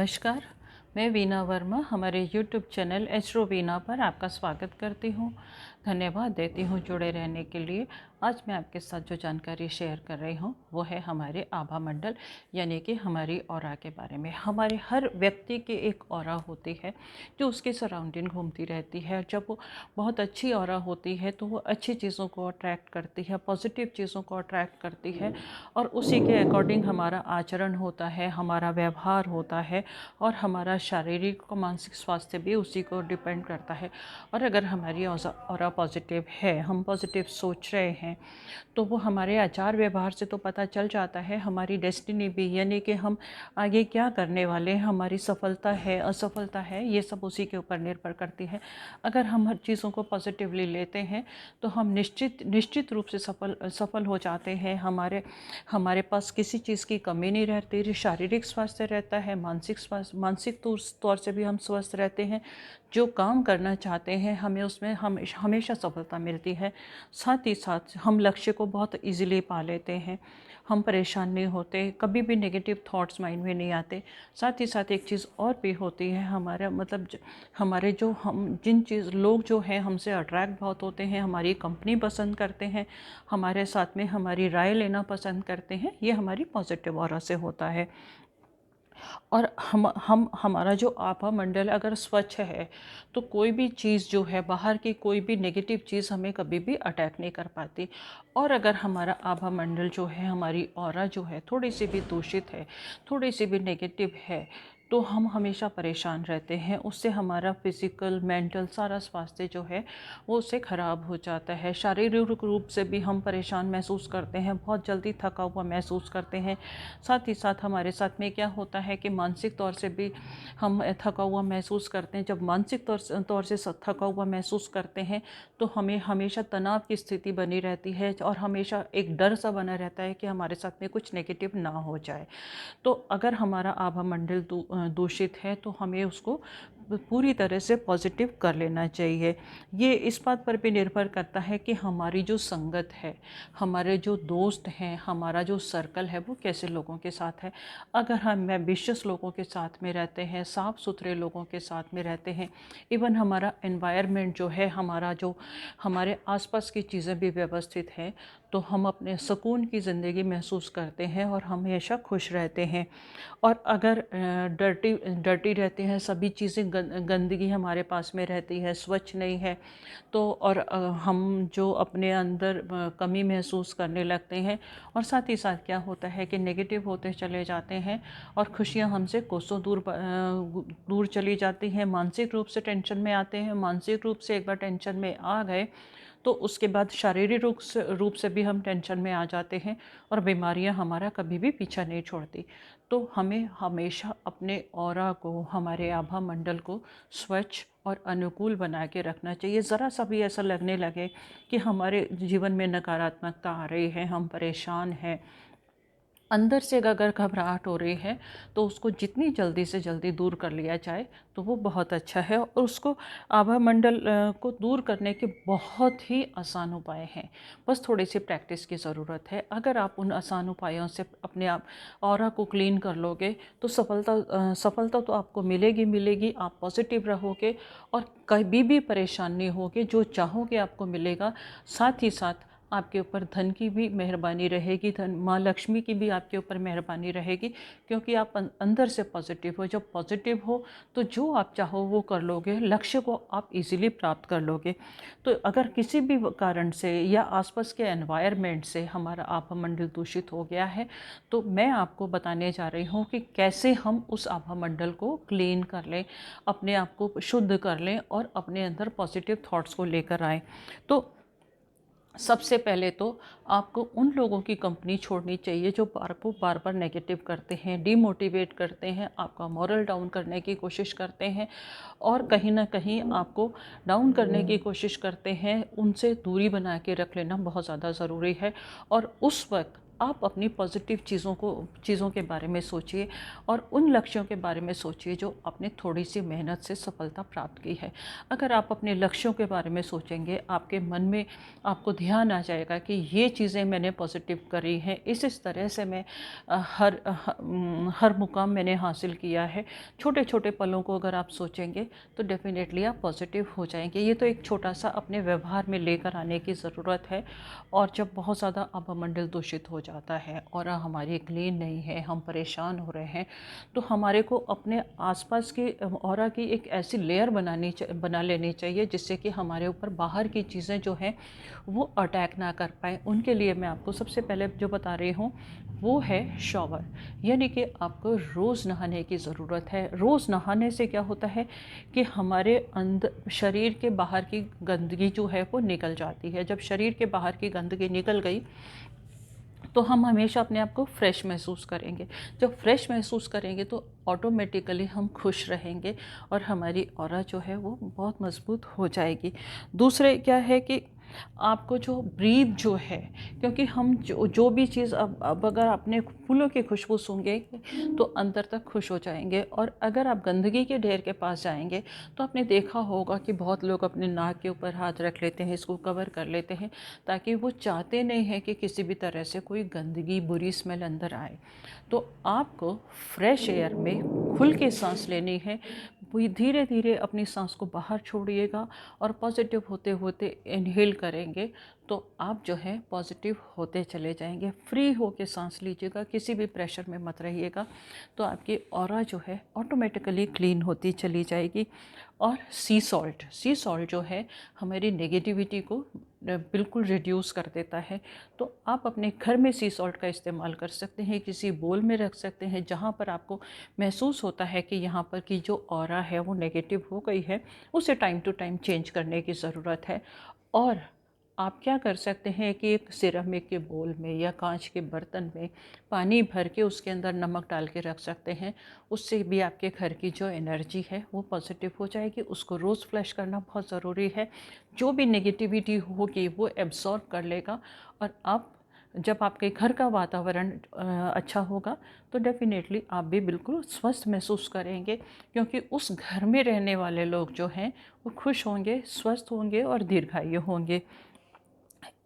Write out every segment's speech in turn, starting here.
नमस्कार, मैं वीना वर्मा हमारे यूट्यूब चैनल एस्ट्रो वीना पर आपका स्वागत करती हूँ। धन्यवाद देती हूँ जुड़े रहने के लिए। आज मैं आपके साथ जो जानकारी शेयर कर रही हूँ वो है हमारे आभा मंडल यानी कि हमारी ऑरा के बारे में। हमारे हर व्यक्ति की एक ऑरा होती है जो उसके सराउंडिंग घूमती रहती है। जब वो बहुत अच्छी ऑरा होती है तो वो अच्छी चीज़ों को अट्रैक्ट करती है, पॉजिटिव चीज़ों को अट्रैक्ट करती है और उसी के अकॉर्डिंग हमारा आचरण होता है, हमारा व्यवहार होता है और हमारा शारीरिक और मानसिक स्वास्थ्य भी उसी को डिपेंड करता है। और अगर हमारी ऑरा पॉजिटिव है, हम पॉजिटिव सोच रहे हैं, तो वो हमारे आचार व्यवहार से तो पता चल जाता है। हमारी डेस्टिनी भी यानी कि हम आगे क्या करने वाले हैं, हमारी सफलता है असफलता है, ये सब उसी के ऊपर निर्भर करती है। अगर हम हर चीज़ों को पॉजिटिवली लेते हैं तो हम निश्चित रूप से सफल हो जाते हैं। हमारे हमारे पास किसी चीज़ की कमी नहीं रहती। शारीरिक स्वास्थ्य रहता है, मानसिक तौर से भी हम स्वस्थ रहते हैं। जो काम करना चाहते हैं हमें उसमें हमेशा सफलता मिलती है। साथ ही साथ हम लक्ष्य को बहुत इजीली पा लेते हैं, हम परेशान नहीं होते, कभी भी नेगेटिव थॉट्स माइंड में नहीं आते। साथ ही साथ एक चीज़ और भी होती है, हमारा मतलब हमारे जो हम जिन चीज़ लोग जो हैं हमसे अट्रैक्ट बहुत होते हैं, हमारी कंपनी पसंद करते हैं, हमारे साथ में हमारी राय लेना पसंद करते हैं, ये हमारी पॉजिटिव ऑरा से होता है। और हम हमारा जो आभा मंडल अगर स्वच्छ है तो कोई भी चीज़ जो है, बाहर की कोई भी नेगेटिव चीज़ हमें कभी भी अटैक नहीं कर पाती। और अगर हमारा आभा मंडल जो है, हमारी ऑरा जो है थोड़ी सी भी दूषित है, थोड़ी सी भी नेगेटिव है, तो हम हमेशा परेशान रहते हैं। उससे हमारा फिज़िकल मेंटल सारा स्वास्थ्य जो है वो उससे ख़राब हो जाता है। शारीरिक रूप से भी हम परेशान महसूस करते हैं, बहुत जल्दी थका हुआ महसूस करते हैं। साथ ही साथ हमारे साथ में क्या होता है कि मानसिक तौर से भी हम थका हुआ महसूस करते हैं। जब मानसिक तौर से थका हुआ महसूस करते हैं तो हमें हमेशा तनाव की स्थिति बनी रहती है और हमेशा एक डर सा बना रहता है कि हमारे साथ में कुछ नेगेटिव ना हो जाए। तो अगर हमारा आभा मंडल दूषित है तो हमें उसको पूरी तरह से पॉजिटिव कर लेना चाहिए। ये इस बात पर भी निर्भर करता है कि हमारी जो संगत है, हमारे जो दोस्त हैं, हमारा जो सर्कल है वो कैसे लोगों के साथ है। अगर हम एम्बिशियस लोगों के साथ में रहते हैं, साफ़ सुथरे लोगों के साथ में रहते हैं, इवन हमारा एनवायरनमेंट जो है, हमारा जो हमारे आसपास की चीज़ें भी व्यवस्थित हैं, तो हम अपने सुकून की ज़िंदगी महसूस करते हैं और हमेशा खुश रहते हैं। और अगर डर्टी डर्टी रहते हैं, सभी चीज़ें गंदगी हमारे पास में रहती है, स्वच्छ नहीं है, तो और हम जो अपने अंदर कमी महसूस करने लगते हैं। और साथ ही साथ क्या होता है कि नेगेटिव होते चले जाते हैं और खुशियां हमसे कोसों दूर चली जाती हैं। मानसिक रूप से टेंशन में आते हैं, मानसिक रूप से एक बार टेंशन में आ गए तो उसके बाद शारीरिक रूप से भी हम टेंशन में आ जाते हैं और बीमारियां हमारा कभी भी पीछा नहीं छोड़ती। तो हमें हमेशा अपने ऑरा को, हमारे आभा मंडल को स्वच्छ और अनुकूल बना के रखना चाहिए। ज़रा सा भी ऐसा लगने लगे कि हमारे जीवन में नकारात्मकता आ रही है, हम परेशान हैं, अंदर से अगर घबराहट हो रही है, तो उसको जितनी जल्दी से जल्दी दूर कर लिया जाए तो वो बहुत अच्छा है। और उसको आभा मंडल को दूर करने के बहुत ही आसान उपाय हैं, बस थोड़ी सी प्रैक्टिस की ज़रूरत है। अगर आप उन आसान उपायों से अपने आप ऑरा को क्लीन कर लोगे तो सफलता तो आपको मिलेगी मिलेगी। आप पॉजिटिव रहोगे और कभी भी परेशान नहीं होगे, जो चाहोगे आपको मिलेगा। साथ ही साथ आपके ऊपर धन की भी मेहरबानी रहेगी, धन माँ लक्ष्मी की भी आपके ऊपर मेहरबानी रहेगी, क्योंकि आप अंदर से पॉजिटिव हो। जब पॉजिटिव हो तो जो आप चाहो वो कर लोगे, लक्ष्य को आप इजीली प्राप्त कर लोगे। तो अगर किसी भी कारण से या आसपास के एनवायरनमेंट से हमारा आभा मंडल दूषित हो गया है, तो मैं आपको बताने जा रही हूँ कि कैसे हम उस आभा मंडल को क्लीन कर लें, अपने आप को शुद्ध कर लें और अपने अंदर पॉजिटिव थॉट्स को लेकर आएँ। तो सबसे पहले तो आपको उन लोगों की कंपनी छोड़नी चाहिए जो आपको बार बार नेगेटिव करते हैं, डीमोटिवेट करते हैं, आपका मॉरल डाउन करने की कोशिश करते हैं और कहीं ना कहीं आपको डाउन करने की कोशिश करते हैं। उनसे दूरी बना के रख लेना बहुत ज़्यादा ज़रूरी है। और उस वक्त आप अपनी पॉजिटिव चीज़ों के बारे में सोचिए और उन लक्ष्यों के बारे में सोचिए जो आपने थोड़ी सी मेहनत से सफलता प्राप्त की है। अगर आप अपने लक्ष्यों के बारे में सोचेंगे, आपके मन में आपको ध्यान आ जाएगा कि ये चीज़ें मैंने पॉजिटिव करी हैं, इस तरह से मैं हर मुकाम मैंने हासिल किया है। छोटे छोटे पलों को अगर आप सोचेंगे तो डेफिनेटली आप पॉजिटिव हो जाएंगे। ये तो एक छोटा सा अपने व्यवहार में लेकर आने की ज़रूरत है। और जब बहुत ज़्यादा अपमंडल दूषित हो जाता है और हमारी क्लीन नहीं है, हम परेशान हो रहे हैं, तो हमारे को अपने आसपास की ऑरा की एक ऐसी लेयर बना लेनी चाहिए जिससे कि हमारे ऊपर बाहर की चीज़ें जो हैं वो अटैक ना कर पाए। उनके लिए मैं आपको सबसे पहले जो बता रही हूँ वो है शॉवर। यानी कि आपको रोज़ नहाने की ज़रूरत है। रोज़ नहाने से क्या होता है कि हमारे अंदर शरीर के बाहर की गंदगी जो है वो निकल जाती है। जब शरीर के बाहर की गंदगी निकल गई तो हम हमेशा अपने आप को फ्रेश महसूस करेंगे। जब फ्रेश महसूस करेंगे तो ऑटोमेटिकली हम खुश रहेंगे और हमारी ऑरा जो है वो बहुत मजबूत हो जाएगी। दूसरे क्या है कि आपको जो ब्रीथ जो है, क्योंकि हम जो भी चीज़ अब अगर अपने फूलों की खुशबू सूंघेंगे तो अंदर तक खुश हो जाएंगे। और अगर आप गंदगी के ढेर के पास जाएंगे तो आपने देखा होगा कि बहुत लोग अपने नाक के ऊपर हाथ रख लेते हैं, इसको कवर कर लेते हैं, ताकि वो चाहते नहीं हैं कि किसी भी तरह से कोई गंदगी बुरी स्मेल अंदर आए। तो आपको फ्रेश एयर में खुल के सांस लेनी है। धीरे धीरे अपनी सांस को बाहर छोड़िएगा और पॉजिटिव होते होते इनहेल करेंगे तो आप जो है पॉजिटिव होते चले जाएंगे। फ्री होके सांस लीजिएगा, किसी भी प्रेशर में मत रहिएगा, तो आपकी ऑरा जो है ऑटोमेटिकली क्लीन होती चली जाएगी। और सी सॉल्ट जो है हमारी नेगेटिविटी को बिल्कुल रिड्यूस कर देता है। तो आप अपने घर में सी सॉल्ट का इस्तेमाल कर सकते हैं, किसी बोल में रख सकते हैं जहाँ पर आपको महसूस होता है कि यहाँ पर की जो ऑरा है वो नेगेटिव हो गई है, उसे टाइम टू टाइम चेंज करने की ज़रूरत है। और आप क्या कर सकते हैं कि एक सिरेमिक के बोल में या कांच के बर्तन में पानी भर के उसके अंदर नमक डाल के रख सकते हैं। उससे भी आपके घर की जो एनर्जी है वो पॉजिटिव हो जाएगी। उसको रोज़ फ्लश करना बहुत ज़रूरी है। जो भी नेगेटिविटी होगी वो एब्जॉर्ब कर लेगा। और आप जब आपके घर का वातावरण अच्छा होगा तो डेफिनेटली आप भी बिल्कुल स्वस्थ महसूस करेंगे, क्योंकि उस घर में रहने वाले लोग जो हैं वो खुश होंगे, स्वस्थ होंगे और दीर्घायु होंगे।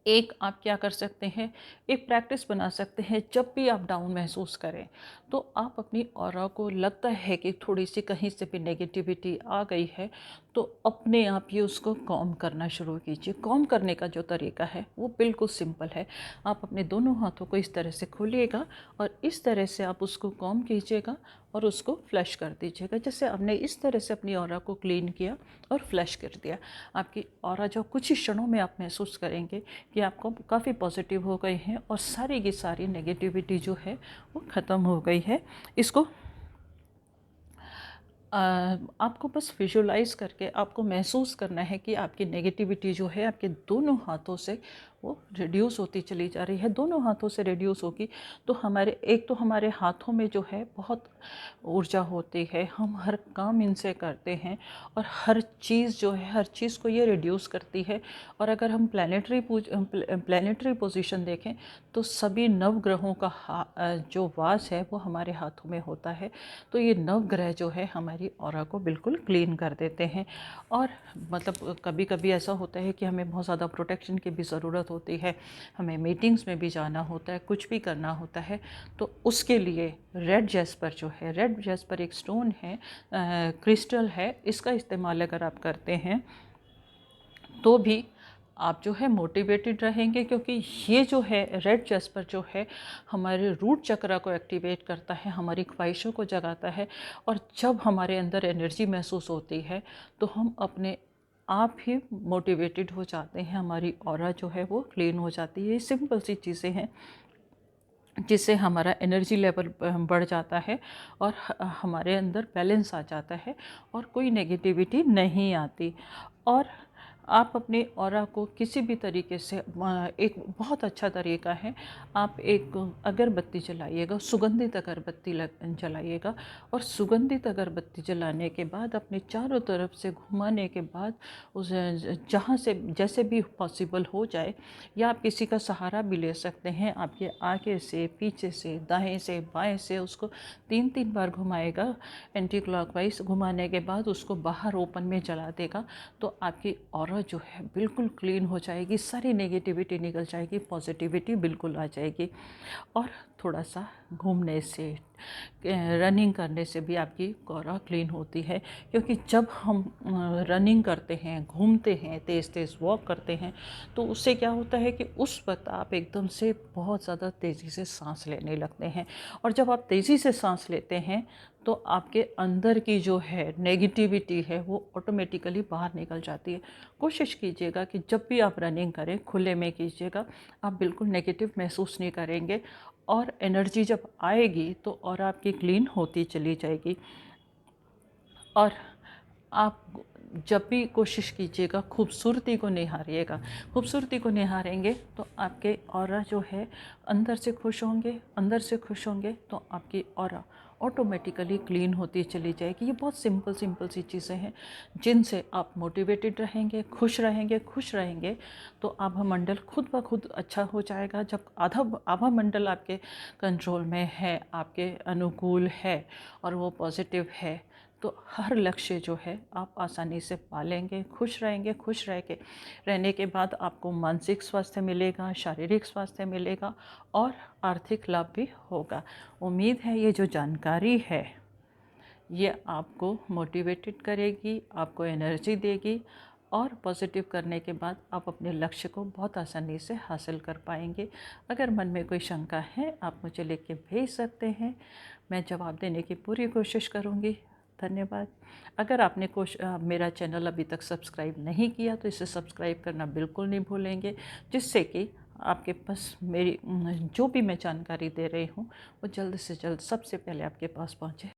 एक आप क्या कर सकते हैं, एक प्रैक्टिस बना सकते हैं। जब भी आप डाउन महसूस करें तो आप अपनी ऑरा को लगता है कि थोड़ी सी कहीं से भी नेगेटिविटी आ गई है तो अपने आप ही उसको कॉम करना शुरू कीजिए। कॉम करने का जो तरीका है वो बिल्कुल सिंपल है। आप अपने दोनों हाथों को इस तरह से खोलिएगा और इस तरह से आप उसको कॉम कीजिएगा और उसको फ्लश कर दीजिएगा। जैसे आपने इस तरह से अपनी ऑरा को क्लीन किया और फ्लश कर दिया, आपकी ऑरा जो कुछ ही क्षणों में आप महसूस करेंगे कि आपको काफ़ी पॉजिटिव हो गए हैं और सारी की सारी नेगेटिविटी जो है वो ख़त्म हो गई है। इसको आपको बस विजुलाइज करके आपको महसूस करना है कि आपकी नेगेटिविटी जो है आपके दोनों हाथों से वो रिड्यूस होती चली जा रही है। दोनों हाथों से रिड्यूस होगी तो हमारे हाथों में जो है बहुत ऊर्जा होती है, हम हर काम इनसे करते हैं और हर चीज़ जो है हर चीज़ को ये रिड्यूस करती है। और अगर हम प्लानिटरी पोजीशन देखें तो सभी नवग्रहों का जो वास है वो हमारे हाथों में होता है। तो ये नवग्रह जो है हमारी ऑरा को बिल्कुल क्लीन कर देते हैं। और मतलब कभी कभी ऐसा होता है कि हमें बहुत ज़्यादा प्रोटेक्शन की भी ज़रूरत होती है, हमें मीटिंग्स में भी जाना होता है, कुछ भी करना होता है, तो उसके लिए रेड जेस्पर एक स्टोन है, क्रिस्टल है, इसका इस्तेमाल अगर आप करते हैं तो भी आप जो है मोटिवेटेड रहेंगे। क्योंकि ये जो है रेड जेस्पर जो है हमारे रूट चक्रा को एक्टिवेट करता है, हमारी ख्वाहिशों को जगाता है। और जब हमारे अंदर एनर्जी महसूस होती है तो हम अपने आप ही मोटिवेटेड हो जाते हैं, हमारी ऑरा जो है वो क्लीन हो जाती है। ये सिंपल सी चीज़ें हैं जिससे हमारा एनर्जी लेवल बढ़ जाता है और हमारे अंदर बैलेंस आ जाता है और कोई नेगेटिविटी नहीं आती। और आप अपने ऑरा को किसी भी तरीके से एक बहुत अच्छा तरीका है, आप एक अगरबत्ती जलाइएगा, सुगंधित अगरबत्ती जलाइएगा, और सुगंधित अगरबत्ती जलाने के बाद अपने चारों तरफ से घुमाने के बाद उस जहाँ से जैसे भी पॉसिबल हो जाए, या आप किसी का सहारा भी ले सकते हैं, आपके आगे से, पीछे से, दाएं से, बाएं से उसको 3-3 बार घुमाएगा। एंटी क्लॉकवाइज घुमाने के बाद उसको बाहर ओपन में जला देगा, तो आपकी ऑरा जो है बिल्कुल क्लीन हो जाएगी, सारी नेगेटिविटी निकल जाएगी, पॉजिटिविटी बिल्कुल आ जाएगी। और थोड़ा सा घूमने से, रनिंग करने से भी आपकी ऑरा क्लीन होती है, क्योंकि जब हम रनिंग करते हैं, घूमते हैं, तेज़ तेज़ वॉक करते हैं, तो उससे क्या होता है कि उस वक्त आप एकदम से बहुत ज़्यादा तेज़ी से सांस लेने लगते हैं, और जब आप तेज़ी से सांस लेते हैं तो आपके अंदर की जो है नेगेटिविटी है वो ऑटोमेटिकली बाहर निकल जाती है। कोशिश कीजिएगा कि जब भी आप रनिंग करें खुले में कीजिएगा, आप बिल्कुल नेगेटिव महसूस नहीं करेंगे, और एनर्जी जब आएगी तो और आपकी क्लीन होती चली जाएगी। और आप जब भी कोशिश कीजिएगा खूबसूरती को निहारिएगा, खूबसूरती को निहारेंगे तो आपके ऑरा जो है अंदर से खुश होंगे, अंदर से खुश होंगे तो आपकी ऑरा ऑटोमेटिकली क्लीन होती चली जाएगी। ये बहुत सिंपल सिंपल सी चीज़ें हैं जिनसे आप मोटिवेटेड रहेंगे, खुश रहेंगे, खुश रहेंगे तो आभा मंडल खुद ब खुद अच्छा हो जाएगा। जब आधा आभा मंडल आपके कंट्रोल में है, आपके अनुकूल है और वो पॉजिटिव है, तो हर लक्ष्य जो है आप आसानी से पालेंगे, खुश रहेंगे। खुश रह के रहने के बाद आपको मानसिक स्वास्थ्य मिलेगा, शारीरिक स्वास्थ्य मिलेगा और आर्थिक लाभ भी होगा। उम्मीद है ये जो जानकारी है ये आपको मोटिवेटेड करेगी, आपको एनर्जी देगी, और पॉजिटिव करने के बाद आप अपने लक्ष्य को बहुत आसानी से हासिल कर पाएंगे। अगर मन में कोई शंका है आप मुझे लिख के भेज सकते हैं, मैं जवाब देने की पूरी कोशिश करूँगी। धन्यवाद। अगर आपने मेरा चैनल अभी तक सब्सक्राइब नहीं किया तो इसे सब्सक्राइब करना बिल्कुल नहीं भूलेंगे, जिससे कि आपके पास मेरी जो भी मैं जानकारी दे रही हूँ वो जल्द से जल्द सबसे पहले आपके पास पहुँचे।